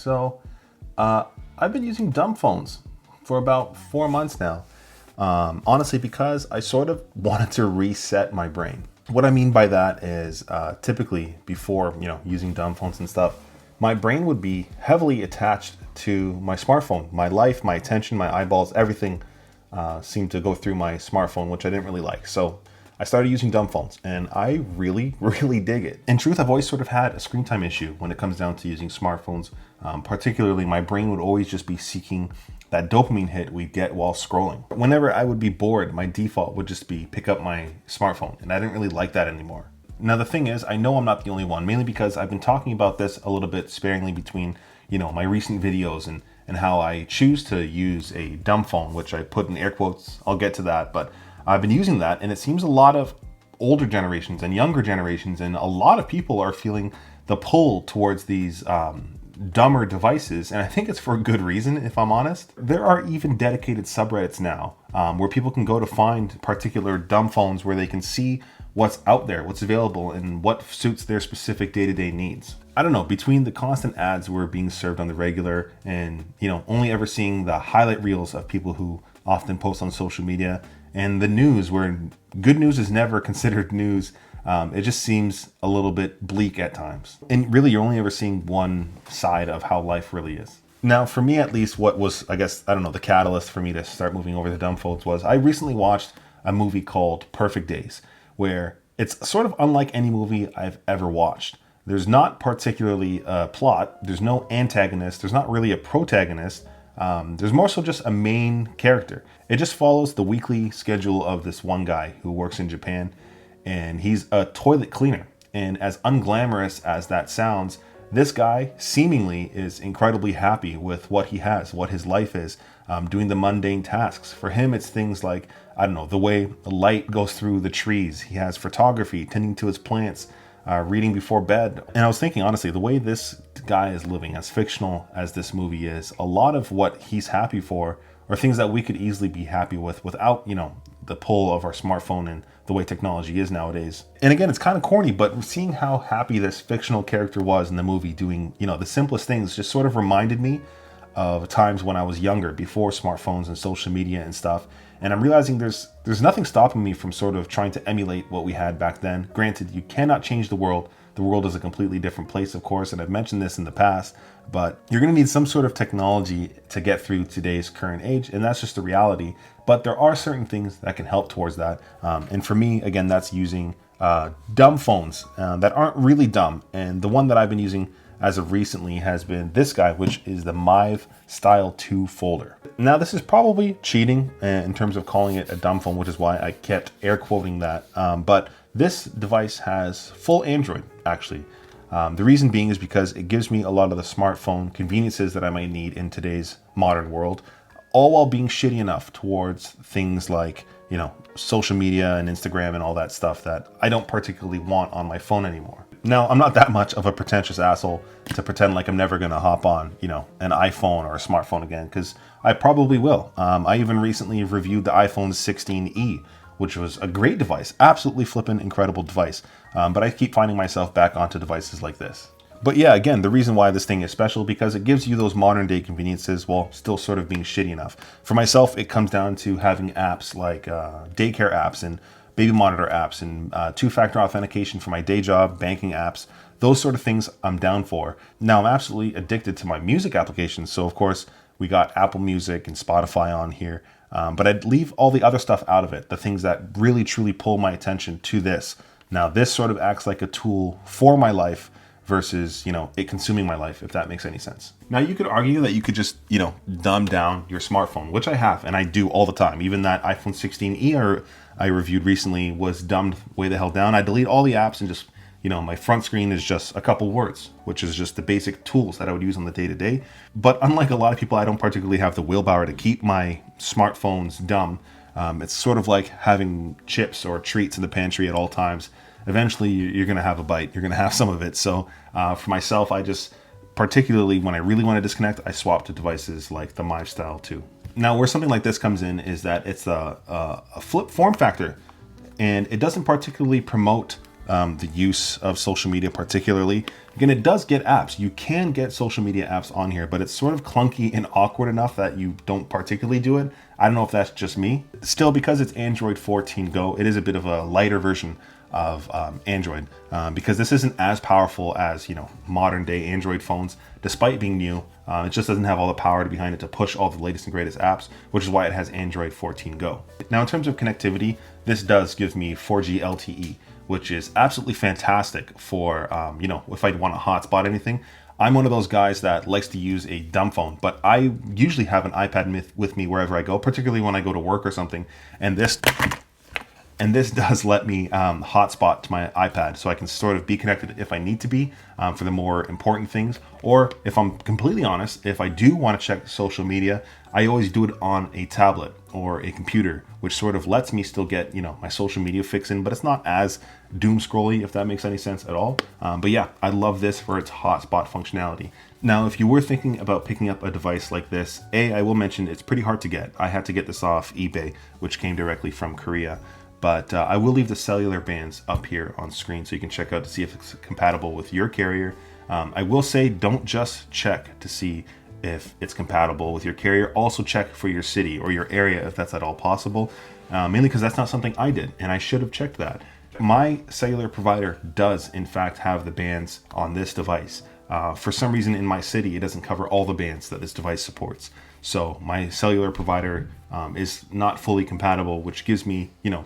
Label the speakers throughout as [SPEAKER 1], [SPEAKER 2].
[SPEAKER 1] I've been using dumb phones for about 4 months now. Honestly, because I sort of wanted to reset my brain. What I mean by that is typically before, using dumb phones and stuff, my brain would be heavily attached to my smartphone. My life, my attention, my eyeballs, everything seemed to go through my smartphone, which I didn't really like. So I started using dumb phones and I really, really dig it. In truth, I've always sort of had a screen time issue when it comes down to using smartphones. Particularly, my brain would always just be seeking that dopamine hit we get while scrolling. Whenever I would be bored, my default would just be pick up my smartphone, and I didn't really like that anymore. Now the thing is, I know I'm not the only one, mainly because I've been talking about this a little bit sparingly between, my recent videos and how I choose to use a dumb phone, which I put in air quotes. I'll get to that, but I've been using that, and it seems a lot of older generations and younger generations and a lot of people are feeling the pull towards these dumber devices, and I think it's for a good reason, if I'm honest. There are even dedicated subreddits now where people can go to find particular dumb phones where they can see what's out there, what's available, and what suits their specific day-to-day needs. I don't know, between the constant ads we're being served on the regular and, only ever seeing the highlight reels of people who often post on social media, and the news where good news is never considered news, it just seems a little bit bleak at times. And really, you're only ever seeing one side of how life really is. Now, for me at least, what was, the catalyst for me to start moving over to dumb phones was I recently watched a movie called Perfect Days, where it's sort of unlike any movie I've ever watched. There's not particularly a plot, there's no antagonist, there's not really a protagonist. There's more so just a main character. It just follows the weekly schedule of this one guy who works in Japan, and he's a toilet cleaner. And as unglamorous as that sounds, this guy seemingly is incredibly happy with what he has, what his life is, doing the mundane tasks. For him, it's things like, the way the light goes through the trees. He has photography, tending to his plants, reading before bed. And I was thinking, honestly, the way this guy is living, as fictional as this movie is, a lot of what he's happy for are things that we could easily be happy with without, the pull of our smartphone and the way technology is nowadays. And again, it's kind of corny, but seeing how happy this fictional character was in the movie doing, the simplest things just sort of reminded me of times when I was younger, before smartphones and social media and stuff. And I'm realizing there's nothing stopping me from sort of trying to emulate what we had back then. Granted, you cannot change the world. The world is a completely different place, of course, and I've mentioned this in the past, but you're going to need some sort of technology to get through today's current age, and that's just the reality. But there are certain things that can help towards that. And for me, again, that's using dumb phones that aren't really dumb. And the one that I've been using as of recently has been this guy, which is the Mive Style 2 folder. Now, this is probably cheating in terms of calling it a dumb phone, which is why I kept air quoting that. But this device has full Android, actually. The reason being is because it gives me a lot of the smartphone conveniences that I might need in today's modern world, all while being shitty enough towards things like, social media and Instagram and all that stuff that I don't particularly want on my phone anymore. Now, I'm not that much of a pretentious asshole to pretend like I'm never going to hop on, an iPhone or a smartphone again, because I probably will. I even recently reviewed the iPhone 16e, which was a great device, absolutely flippin' incredible device. But I keep finding myself back onto devices like this. But yeah, again, the reason why this thing is special, because it gives you those modern day conveniences while still sort of being shitty enough. For myself, it comes down to having apps like daycare apps and baby monitor apps and two-factor authentication for my day job, banking apps, those sort of things I'm down for. Now, I'm absolutely addicted to my music applications. So of course, we got Apple Music and Spotify on here, but I'd leave all the other stuff out of it, the things that really truly pull my attention to this. Now, this sort of acts like a tool for my life versus, it consuming my life, if that makes any sense. Now, you could argue that you could just, dumb down your smartphone, which I have, and I do all the time. Even that iPhone 16e I reviewed recently was dumbed way the hell down. I delete all the apps and just, my front screen is just a couple words, which is just the basic tools that I would use on the day-to-day. But unlike a lot of people, I don't particularly have the willpower to keep my smartphones dumb. It's sort of like having chips or treats in the pantry at all times. Eventually, you're going to have a bite. You're going to have some of it. So for myself, I just, particularly when I really want to disconnect, I swap to devices like the Mive Style 2. Now, where something like this comes in is that it's a flip form factor, and it doesn't particularly promote the use of social media particularly. Again, it does get apps. You can get social media apps on here, but it's sort of clunky and awkward enough that you don't particularly do it. I don't know if that's just me. Still, because it's Android 14 Go, it is a bit of a lighter version of Android because this isn't as powerful as, you know, modern day Android phones. Despite being new, it just doesn't have all the power behind it to push all the latest and greatest apps, which is why it has Android 14 Go. Now, in terms of connectivity, this does give me 4G LTE, which is absolutely fantastic for, you know, if I'd want to hotspot anything. I'm one of those guys that likes to use a dumb phone, but I usually have an iPad with me wherever I go, particularly when I go to work or something. And this does let me hotspot to my iPad, so I can sort of be connected if I need to be for the more important things. Or if I'm completely honest, if I do want to check social media, I always do it on a tablet or a computer, which sort of lets me still get, you know, my social media fix in, but it's not as doom scrolly, if that makes any sense at all. But yeah, I love this for its hotspot functionality. Now, if you were thinking about picking up a device like this, I will mention it's pretty hard to get. I had to get this off eBay, which came directly from Korea. But I will leave the cellular bands up here on screen so you can check out to see if it's compatible with your carrier. I will say, don't just check to see if it's compatible with your carrier. Also check for your city or your area if that's at all possible, mainly because that's not something I did, and I should have checked that. My cellular provider does in fact have the bands on this device. For some reason in my city, it doesn't cover all the bands that this device supports. So my cellular provider is not fully compatible, which gives me, you know,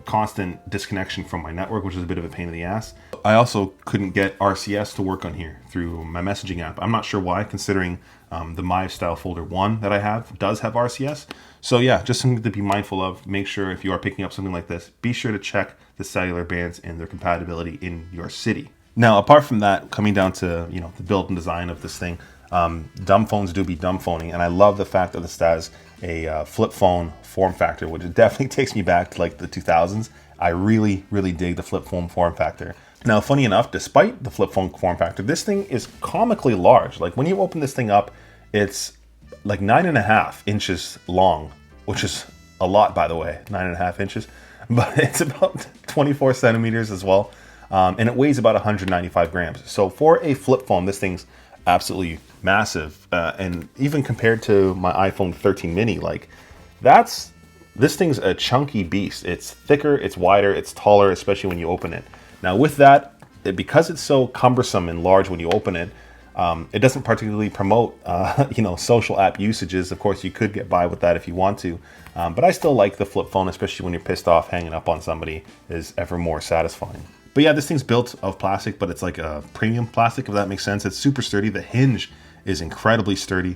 [SPEAKER 1] constant disconnection from my network, which is a bit of a pain in the ass. I also couldn't get RCS to work on here through my messaging app. I'm not sure why, considering the Mive style folder 1 that I have does have RCS. So yeah, just something to be mindful of. Make sure if you are picking up something like this, be sure to check the cellular bands and their compatibility in your city. Now, apart from that, coming down to, you know, the build and design of this thing, dumb phones do be dumb phoning, and I love the fact that this has a flip phone form factor, which definitely takes me back to like the 2000s. I really, really dig the flip phone form factor. Now, funny enough, despite the flip phone form factor, this thing is comically large. Like when you open this thing up, it's like 9.5 inches long, which is a lot, by the way, 9.5 inches, but it's about 24 centimeters as well. And it weighs about 195 grams. So for a flip phone, this thing's absolutely massive. And even compared to my iPhone 13 mini, like this thing's a chunky beast. It's thicker, it's wider, it's taller, especially when you open it. Now with that, because it's so cumbersome and large when you open it, it doesn't particularly promote, you know, social app usages. Of course, you could get by with that if you want to. But I still like the flip phone, especially when you're pissed off hanging up on somebody, is ever more satisfying. But yeah, this thing's built of plastic, but it's like a premium plastic, if that makes sense. It's super sturdy. The hinge is incredibly sturdy.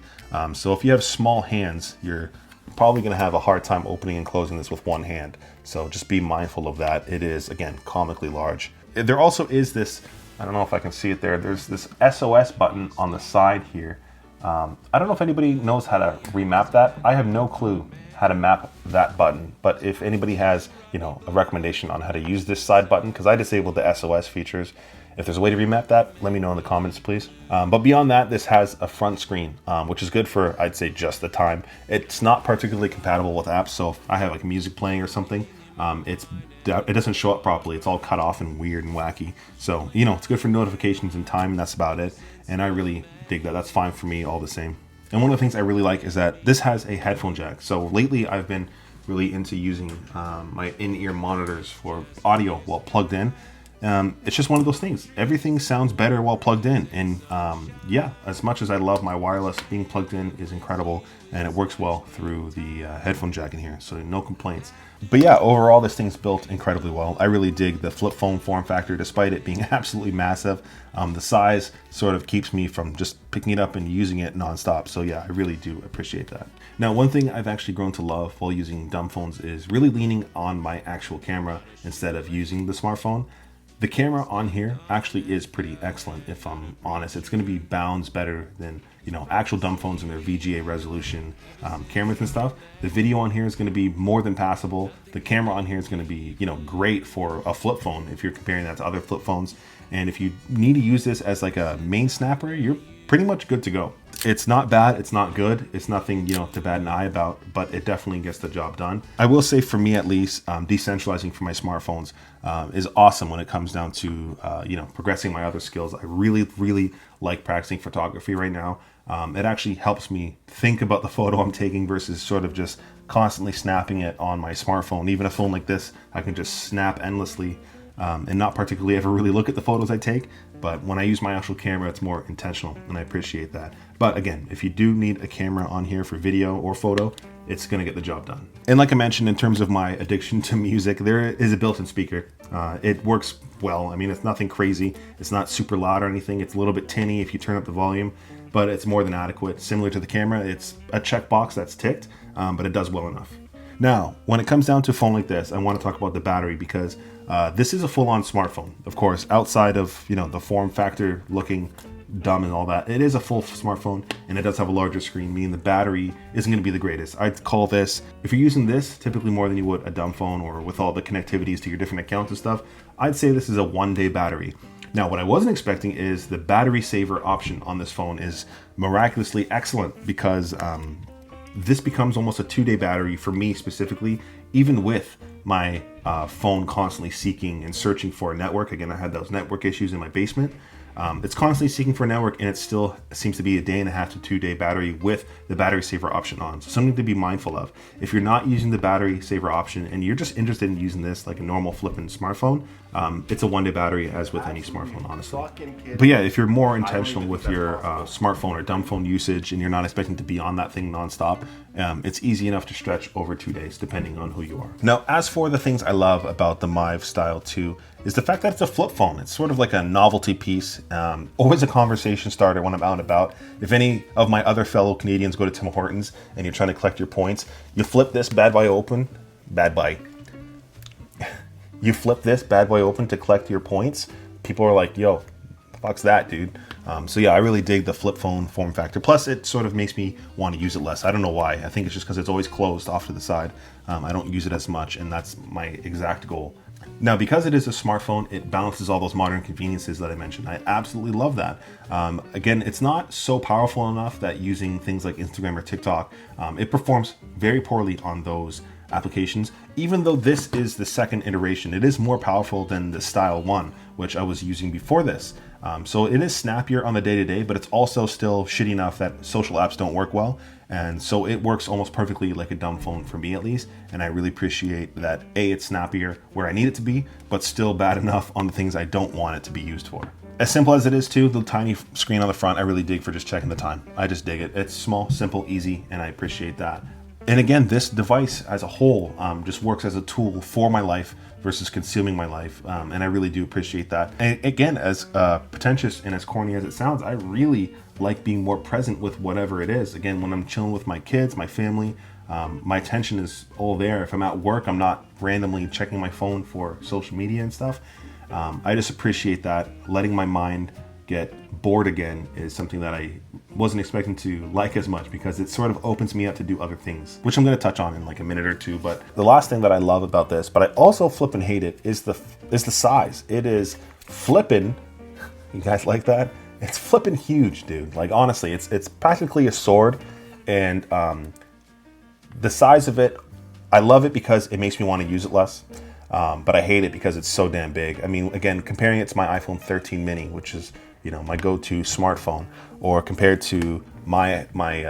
[SPEAKER 1] So if you have small hands, you're probably going to have a hard time opening and closing this with one hand. So just be mindful of that. It is, again, comically large. There also is this, I don't know if I can see it there, there's this SOS button on the side here. I don't know if anybody knows how to remap that. I have no clue how to map that button, but if anybody has, you know, a recommendation on how to use this side button, because I disabled the SOS features, if there's a way to remap that, let me know in the comments, please. But beyond that, this has a front screen, which is good for, I'd say, just the time. It's not particularly compatible with apps, so if I have like music playing or something, it doesn't show up properly. It's all cut off and weird and wacky. So, you know, it's good for notifications and time, and that's about it. And I really dig that. That's fine for me all the same. And one of the things I really like is that this has a headphone jack. So lately I've been really into using my in-ear monitors for audio while plugged in. It's just one of those things. Everything sounds better while plugged in. And yeah, as much as I love my wireless, being plugged in is incredible, and it works well through the headphone jack in here. So no complaints. But yeah, overall, this thing's built incredibly well. I really dig the flip phone form factor, despite it being absolutely massive. The size sort of keeps me from just picking it up and using it nonstop. So yeah, I really do appreciate that. Now, one thing I've actually grown to love while using dumb phones is really leaning on my actual camera instead of using the smartphone. The camera on here actually is pretty excellent, if I'm honest. It's going to be bounds better than, you know, actual dumb phones and their VGA resolution cameras and stuff. The video on here is going to be more than passable. The camera on here is going to be, you know, great for a flip phone if you're comparing that to other flip phones. And if you need to use this as like a main snapper, you're pretty much good to go. It's not bad, it's not good, it's nothing, you know, to bat an eye about, but it definitely gets the job done. I will say, for me at least, decentralizing for my smartphones is awesome when it comes down to, you know, progressing my other skills. I really like practicing photography right now. It actually helps me think about the photo I'm taking versus sort of just constantly snapping it on my smartphone. Even a phone like this, I can just snap endlessly and not particularly ever really look at the photos I take. But when I use my actual camera, it's more intentional, and I appreciate that. But again, if you do need a camera on here for video or photo, it's gonna get the job done. And like I mentioned, in terms of my addiction to music, there is a built-in speaker. It works well. I mean, it's nothing crazy. It's not super loud or anything. It's a little bit tinny if you turn up the volume, but it's more than adequate. Similar to the camera, it's a checkbox that's ticked, but it does well enough. Now, when it comes down to a phone like this, I want to talk about the battery, because this is a full-on smartphone. Of course, outside of, you know, the form factor looking dumb and all that, it is a full smartphone, and it does have a larger screen, meaning the battery isn't going to be the greatest. I'd call this, if you're using this typically more than you would a dumb phone, or with all the connectivities to your different accounts and stuff, I'd say this is a 1-day battery. Now, what I wasn't expecting is the battery saver option on this phone is miraculously excellent, because this becomes almost a 2-day battery for me specifically, even with my phone constantly seeking and searching for a network. Again, I had those network issues in my basement. It's constantly seeking for a network, and it still seems to be a 1.5 to 2 day battery with the battery saver option on. So something to be mindful of. If you're not using the battery saver option and you're just interested in using this like a normal flipping smartphone, it's a 1-day battery, as with any smartphone, honestly. But yeah, if you're more intentional with your smartphone or dumb phone usage, and you're not expecting to be on that thing nonstop, it's easy enough to stretch over 2 days, depending on who you are. Now, as for the things I love about the Mive Style 2, is the fact that it's a flip phone. It's sort of like a novelty piece, always a conversation starter when I'm out and about. If any of my other fellow Canadians go to Tim Hortons and you're trying to collect your points, you flip this bad boy open, you flip this bad boy open to collect your points. People are like, yo, fuck's that, dude. So yeah, I really dig the flip phone form factor. Plus, it sort of makes me want to use it less. I don't know why. I think it's just because it's always closed off to the side. I don't use it as much, and that's my exact goal. Now, because it is a smartphone, it balances all those modern conveniences that I mentioned. I absolutely love that. Again, it's not so powerful enough that using things like Instagram or TikTok, it performs very poorly on those applications. Even though this is the second iteration, it is more powerful than the Style 1, which I was using before this. So it is snappier on the day-to-day, but it's also still shitty enough that social apps don't work well. And so it works almost perfectly like a dumb phone, for me at least. And I really appreciate that, A, it's snappier where I need it to be, but still bad enough on the things I don't want it to be used for. As simple as it is too, the tiny screen on the front, I really dig for just checking the time. I just dig it. It's small, simple, easy, and I appreciate that. And again, this device as a whole just works as a tool for my life versus consuming my life. And I really do appreciate that. And again, as pretentious and as corny as it sounds, I really like being more present with whatever it is. Again, when I'm chilling with my kids, my family, my attention is all there. If I'm at work, I'm not randomly checking my phone for social media and stuff. I just appreciate that. Letting my mind get bored again is something that I wasn't expecting to like as much, because it sort of opens me up to do other things, which I'm going to touch on in like a minute or two. But the last thing that I love about this, but I also flippin' hate it, is the size. It is flippin', you guys like that? It's flippin' huge, dude. Like, honestly, it's practically a sword. And the size of it, I love it because it makes me want to use it less. But I hate it because it's so damn big. I mean, again, comparing it to my iPhone 13 mini, which is, you know, my go-to smartphone, or compared to my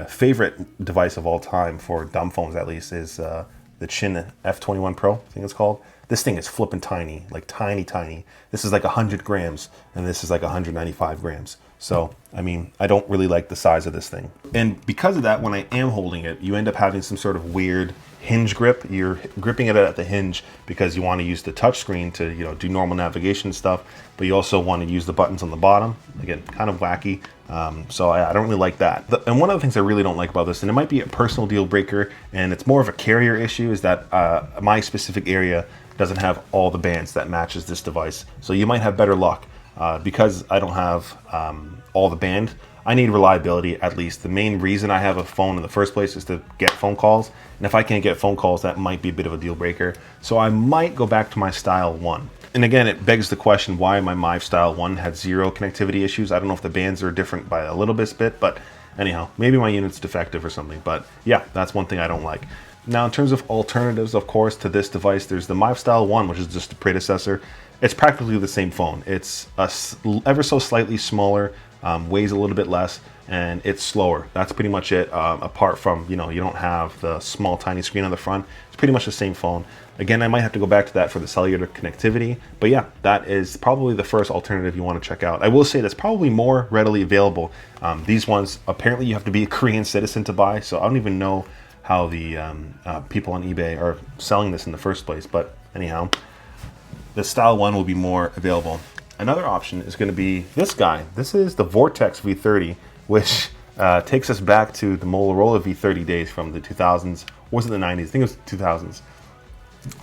[SPEAKER 1] favorite device of all time for dumb phones, at least, is the Chin F21 Pro, I think it's called. This thing is flippin' tiny, like tiny. This is like 100 grams, and this is like 195 grams. So, I mean, I don't really like the size of this thing. And because of that, when I am holding it, you end up having some sort of weird hinge grip. You're gripping it at the hinge because you want to use the touch screen to, you know, do normal navigation stuff, but you also want to use the buttons on the bottom. Again, kind of wacky. So I don't really like that. And one of the things I really don't like about this, and it might be a personal deal breaker, and it's more of a carrier issue, is that my specific area doesn't have all the bands that matches this device. So you might have better luck. Because I don't have all the band, I need reliability at least. The main reason I have a phone in the first place is to get phone calls. And if I can't get phone calls, that might be a bit of a deal breaker. So I might go back to my Style 1. And again, it begs the question why my Mive Style 1 had 0 connectivity issues. I don't know if the bands are different by a little bit, but anyhow, maybe my unit's defective or something, but yeah, that's one thing I don't like. Now, in terms of alternatives, of course, to this device, there's the Mive Style 1, which is just the predecessor. It's practically the same phone. It's ever so slightly smaller, weighs a little bit less, and it's slower. That's pretty much it. Apart from, you know, you don't have the small tiny screen on the front. It's pretty much the same phone. Again, I might have to go back to that for the cellular connectivity, but yeah, that is probably the first alternative you want to check out. I will say that's probably more readily available. These ones, apparently you have to be a Korean citizen to buy, so I don't even know how the people on eBay are selling this in the first place, but anyhow, the Style 1 will be more available. Another option is going to be this guy. This is the Vortex V30, which takes us back to the Motorola V30 days from the 2000s. Or was it the 90s? I think it was the 2000s.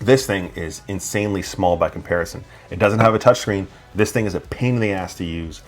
[SPEAKER 1] This thing is insanely small by comparison. It doesn't have a touchscreen. This thing is a pain in the ass to use.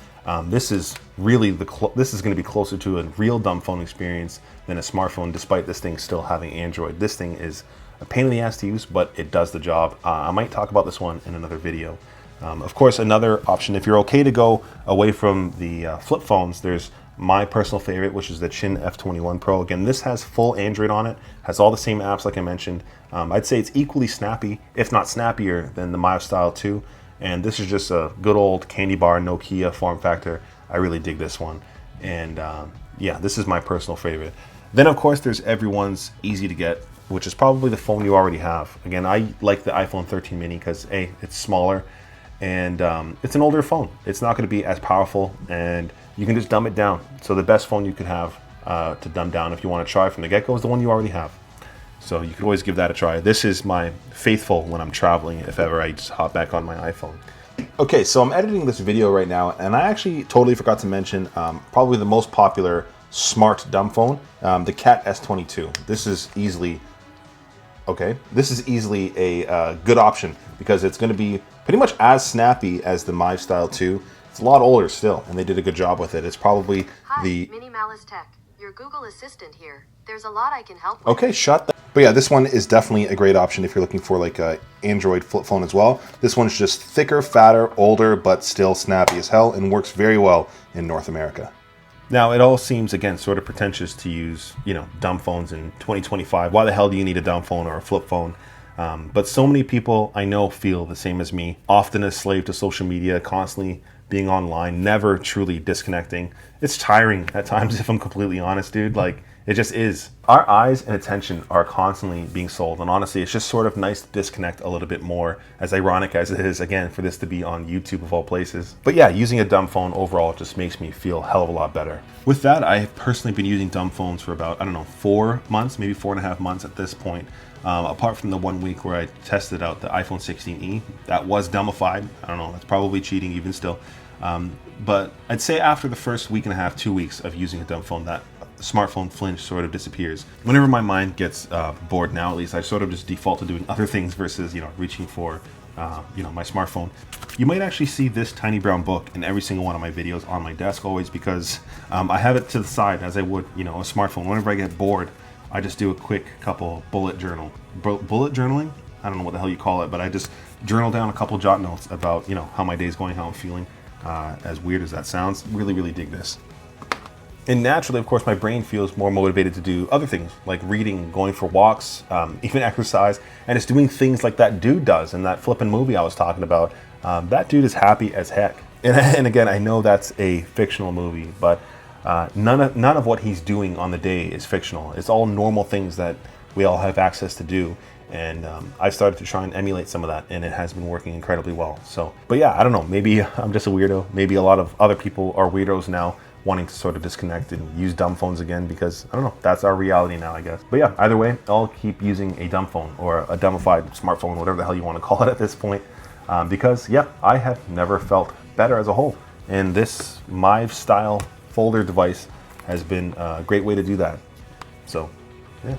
[SPEAKER 1] This is really this is going to be closer to a real dumb phone experience than a smartphone, despite this thing still having Android. This thing is a pain in the ass to use, but it does the job. I might talk about this one in another video. Of course, another option, if you're okay to go away from the flip phones, there's my personal favorite, which is the Chin F21 Pro. Again, this has full Android on it, has all the same apps like I mentioned. I'd say it's equally snappy, if not snappier, than the Mive Style 2. And this is just a good old candy bar Nokia form factor. I really dig this one. And yeah, this is my personal favorite. Then of course there's everyone's easy to get, which is probably the phone you already have. Again, I like the iPhone 13 mini because A, it's smaller, and it's an older phone. It's not going to be as powerful, and you can just dumb it down. So the best phone you could have to dumb down if you want to try from the get-go is the one you already have. So you could always give that a try. This is my faithful when I'm traveling, if ever I just hop back on my iPhone. Okay, so I'm editing this video right now, and I actually totally forgot to mention probably the most popular smart dumb phone, the Cat S22. This is easily a good option because it's going to be pretty much as snappy as the Mive Style 2. It's a lot older still, and they did a good job with it. It's probably the
[SPEAKER 2] MinimalisTech, your Google Assistant here. There's a lot I can help with.
[SPEAKER 1] Okay, shut that. But yeah, this one is definitely a great option if you're looking for like a Android flip phone as well. This one's just thicker, fatter, older, but still snappy as hell and works very well in North America. Now, it all seems, again, sort of pretentious to use, you know, dumb phones in 2025. Why the hell do you need a dumb phone or a flip phone? But so many people I know feel the same as me, often a slave to social media, constantly being online, never truly disconnecting. It's tiring at times, if I'm completely honest, dude. Like, it just is. Our eyes and attention are constantly being sold, and honestly, it's just sort of nice to disconnect a little bit more, as ironic as it is, again, for this to be on YouTube of all places. But yeah, using a dumb phone overall just makes me feel a hell of a lot better. With that, I have personally been using dumb phones for about, I don't know, 4 months, maybe 4.5 months at this point. Apart from the 1 week where I tested out the iPhone 16e, that was dumbified. I don't know, that's probably cheating even still. But I'd say after the first week and a half, 2 weeks of using a dumb phone, that smartphone flinch sort of disappears. Whenever my mind gets bored now, at least, I sort of just default to doing other things versus, you know, reaching for, you know, my smartphone. You might actually see this tiny brown book in every single one of my videos on my desk always because I have it to the side as I would, you know, a smartphone. Whenever I get bored, I just do a quick couple bullet journaling. I don't know what the hell you call it, but I just journal down a couple jot notes about, you know, how my day's going, how I'm feeling. As weird as that sounds, really dig this. And naturally, of course, my brain feels more motivated to do other things like reading, going for walks, even exercise, and it's doing things like that dude does in that flippin' movie I was talking about. That dude is happy as heck. And again, I know that's a fictional movie, but none of what he's doing on the day is fictional. It's all normal things that we all have access to do. And I've started to try and emulate some of that, and it has been working incredibly well. So, but yeah, I don't know, maybe I'm just a weirdo. Maybe a lot of other people are weirdos now, wanting to sort of disconnect and use dumb phones again because, I don't know, that's our reality now, I guess. But yeah, either way, I'll keep using a dumb phone or a dumbified smartphone, whatever the hell you want to call it at this point. Because, yeah, I have never felt better as a whole. And this Mive style folder device has been a great way to do that. So, yeah.